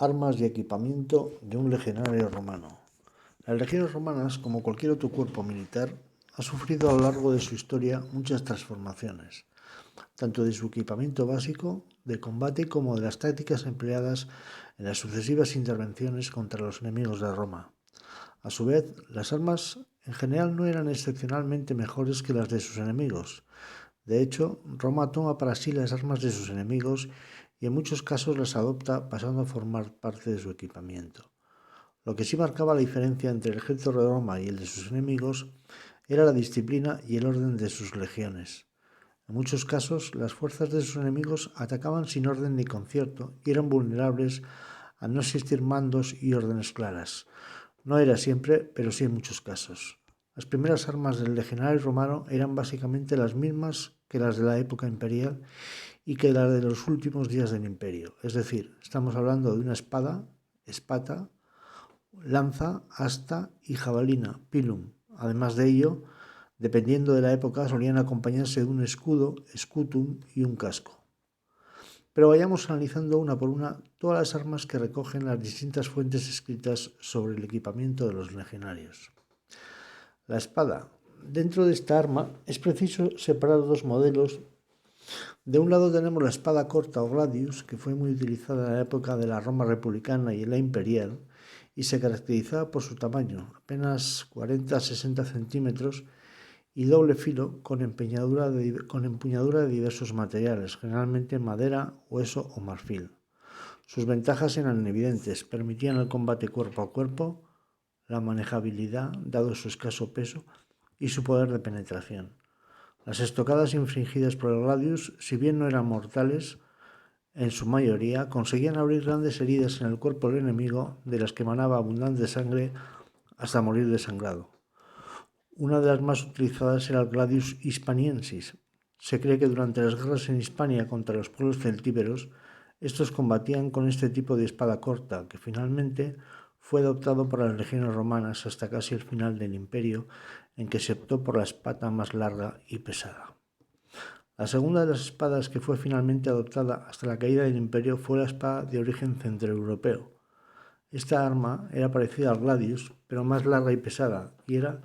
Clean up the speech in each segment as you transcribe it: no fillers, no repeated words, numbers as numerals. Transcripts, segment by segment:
Armas y equipamiento de un legionario romano. Las legiones romanas, como cualquier otro cuerpo militar, ha sufrido a lo largo de su historia muchas transformaciones, tanto de su equipamiento básico de combate como de las tácticas empleadas en las sucesivas intervenciones contra los enemigos de Roma. A su vez, las armas en general no eran excepcionalmente mejores que las de sus enemigos. De hecho, Roma toma para sí las armas de sus enemigos y en muchos casos las adopta pasando a formar parte de su equipamiento. Lo que sí marcaba la diferencia entre el ejército de Roma y el de sus enemigos era la disciplina y el orden de sus legiones. En muchos casos, las fuerzas de sus enemigos atacaban sin orden ni concierto y eran vulnerables al no existir mandos y órdenes claras. No era siempre, pero sí en muchos casos. Las primeras armas del legionario romano eran básicamente las mismas que las de la época imperial y que las de los últimos días del imperio. Es decir, estamos hablando de una espada, espata, lanza, asta y jabalina, pilum. Además de ello, dependiendo de la época, solían acompañarse de un escudo, scutum y un casco. Pero vayamos analizando una por una todas las armas que recogen las distintas fuentes escritas sobre el equipamiento de los legionarios. La espada. Dentro de esta arma es preciso separar dos modelos. De un lado tenemos la espada corta o gladius, que fue muy utilizada en la época de la Roma republicana y en la imperial, y se caracterizaba por su tamaño, apenas 40-60 centímetros, y doble filo con empuñadura de diversos materiales, generalmente madera, hueso o marfil. Sus ventajas eran evidentes, permitían el combate cuerpo a cuerpo, la manejabilidad, dado su escaso peso, y su poder de penetración. Las estocadas infligidas por el gladius, si bien no eran mortales, en su mayoría conseguían abrir grandes heridas en el cuerpo del enemigo, de las que emanaba abundante sangre hasta morir desangrado. Una de las más utilizadas era el gladius hispaniensis. Se cree que durante las guerras en Hispania contra los pueblos celtíberos, estos combatían con este tipo de espada corta, que finalmente fue adoptado por las legiones romanas hasta casi el final del imperio, en que se optó por la espada más larga y pesada. La segunda de las espadas que fue finalmente adoptada hasta la caída del imperio fue la espada de origen centroeuropeo. Esta arma era parecida al gladius, pero más larga y pesada, y era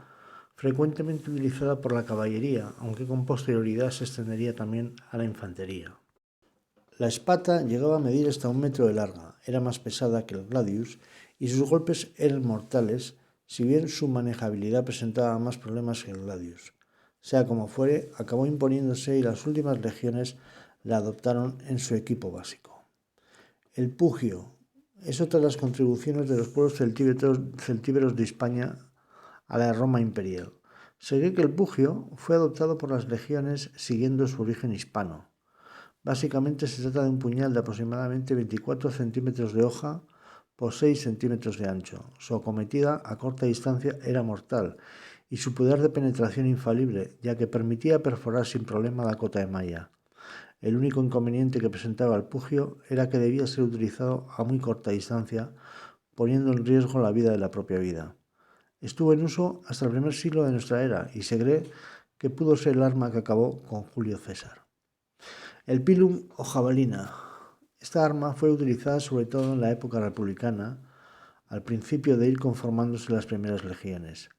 frecuentemente utilizada por la caballería, aunque con posterioridad se extendería también a la infantería. La espada llegaba a medir hasta 1 metro de larga, era más pesada que el gladius y sus golpes eran mortales, si bien su manejabilidad presentaba más problemas que el gladius. Sea como fuere, acabó imponiéndose y las últimas legiones la adoptaron en su equipo básico. El pugio es otra de las contribuciones de los pueblos celtíberos de Hispania a la Roma imperial. Se cree que el pugio fue adoptado por las legiones siguiendo su origen hispano. Básicamente se trata de un puñal de aproximadamente 24 centímetros de hoja por 6 centímetros de ancho. Su acometida a corta distancia era mortal y su poder de penetración infalible, ya que permitía perforar sin problema la cota de malla. El único inconveniente que presentaba el pugio era que debía ser utilizado a muy corta distancia, poniendo en riesgo la vida de la propia vida. Estuvo en uso hasta el primer siglo de nuestra era y se cree que pudo ser el arma que acabó con Julio César. El pilum o jabalina. Esta arma fue utilizada sobre todo en la época republicana, al principio de ir conformándose las primeras legiones.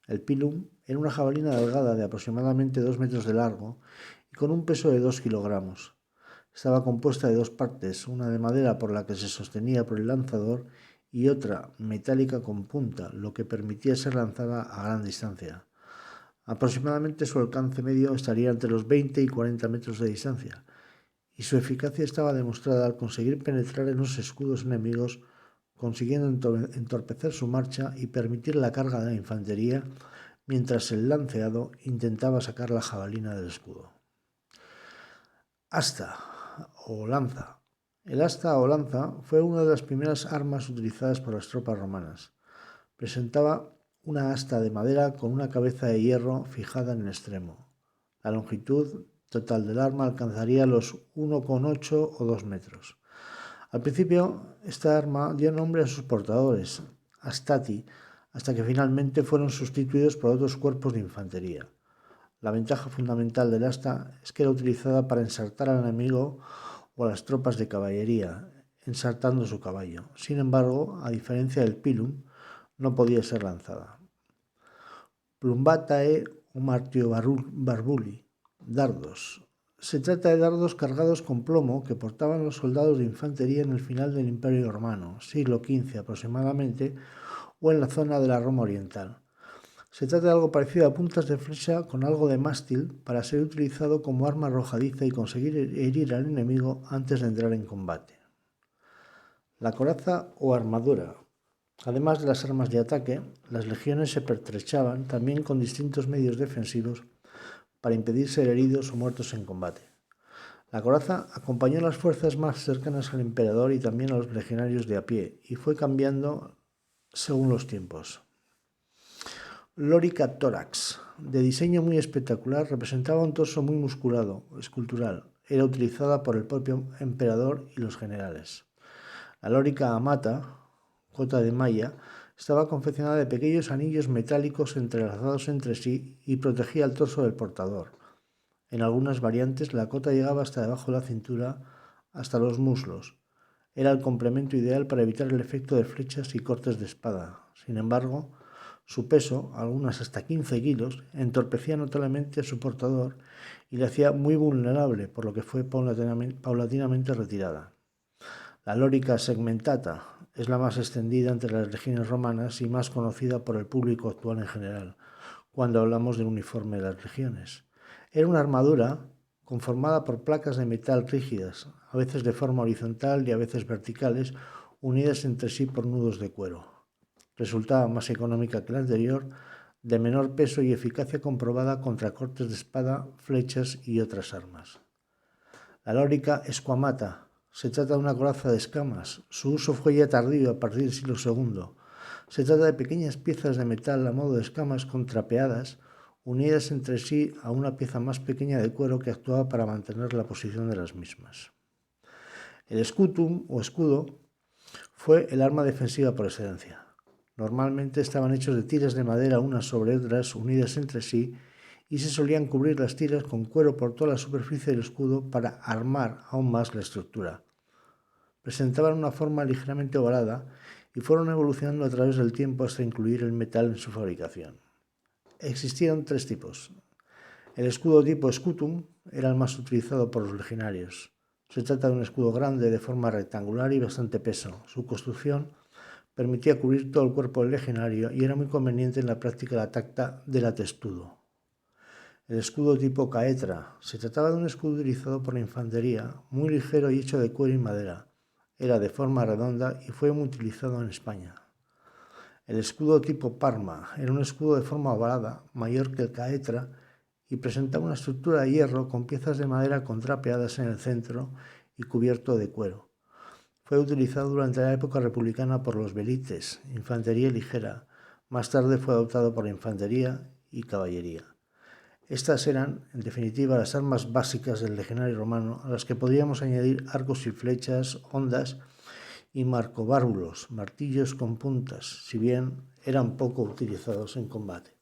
El pilum era una jabalina delgada de aproximadamente 2 metros de largo y con un peso de 2 kilogramos. Estaba compuesta de dos partes, una de madera por la que se sostenía por el lanzador y otra metálica con punta, lo que permitía ser lanzada a gran distancia. Aproximadamente su alcance medio estaría entre los 20 y 40 metros de distancia, y su eficacia estaba demostrada al conseguir penetrar en los escudos enemigos, consiguiendo entorpecer su marcha y permitir la carga de la infantería, mientras el lanceado intentaba sacar la jabalina del escudo. Asta o lanza. El asta o lanza fue una de las primeras armas utilizadas por las tropas romanas. Presentaba una asta de madera con una cabeza de hierro fijada en el extremo. La longitud total del arma alcanzaría los 1,8 o 2 metros. Al principio, esta arma dio nombre a sus portadores, astati, hasta que finalmente fueron sustituidos por otros cuerpos de infantería. La ventaja fundamental del asta es que era utilizada para ensartar al enemigo o a las tropas de caballería. ensartando su caballo. Sin embargo, a diferencia del pilum, no podía ser lanzada. Plumbatae o martio barbuli, dardos. Se trata de dardos cargados con plomo que portaban los soldados de infantería en el final del Imperio Romano, siglo XV aproximadamente, o en la zona de la Roma Oriental. Se trata de algo parecido a puntas de flecha con algo de mástil para ser utilizado como arma arrojadiza y conseguir herir al enemigo antes de entrar en combate. La coraza o armadura. Además de las armas de ataque, las legiones se pertrechaban también con distintos medios defensivos para impedir ser heridos o muertos en combate. La coraza acompañó a las fuerzas más cercanas al emperador y también a los legionarios de a pie, y fue cambiando según los tiempos. Lorica tórax, de diseño muy espectacular, representaba un torso muy musculado, escultural. Era utilizada por el propio emperador y los generales. La lorica amata, cota de malla, estaba confeccionada de pequeños anillos metálicos entrelazados entre sí y protegía el torso del portador. En algunas variantes la cota llegaba hasta debajo de la cintura, hasta los muslos. Era el complemento ideal para evitar el efecto de flechas y cortes de espada. Sin embargo, su peso, algunas hasta 15 kilos, entorpecía notablemente a su portador y le hacía muy vulnerable, por lo que fue paulatinamente retirada. La lorica segmentata es la más extendida entre las legiones romanas y más conocida por el público actual en general, cuando hablamos del uniforme de las legiones. Era una armadura conformada por placas de metal rígidas, a veces de forma horizontal y a veces verticales, unidas entre sí por nudos de cuero. Resultaba más económica que la anterior, de menor peso y eficacia comprobada contra cortes de espada, flechas y otras armas. La lorica esquamata. Se trata de una coraza de escamas. Su uso fue ya tardío a partir del siglo II. Se trata de pequeñas piezas de metal a modo de escamas contrapeadas, unidas entre sí a una pieza más pequeña de cuero que actuaba para mantener la posición de las mismas. El scutum o escudo fue el arma defensiva por excelencia. Normalmente estaban hechos de tiras de madera unas sobre otras, unidas entre sí, y se solían cubrir las tiras con cuero por toda la superficie del escudo para armar aún más la estructura. Presentaban una forma ligeramente ovalada y fueron evolucionando a través del tiempo hasta incluir el metal en su fabricación. Existieron tres tipos. El escudo tipo scutum era el más utilizado por los legionarios. Se trata de un escudo grande de forma rectangular y bastante peso. Su construcción permitía cubrir todo el cuerpo del legionario y era muy conveniente en la práctica del atestudo. El escudo tipo caetra. Se trataba de un escudo utilizado por la infantería, muy ligero y hecho de cuero y madera. Era de forma redonda y fue muy utilizado en España. El escudo tipo parma era un escudo de forma ovalada, mayor que el caetra, y presentaba una estructura de hierro con piezas de madera contrapeadas en el centro y cubierto de cuero. Fue utilizado durante la época republicana por los velites, infantería ligera. Más tarde fue adoptado por la infantería y caballería. Estas eran, en definitiva, las armas básicas del legionario romano, a las que podríamos añadir arcos y flechas, hondas y marcobárbulos, martillos con puntas, si bien eran poco utilizados en combate.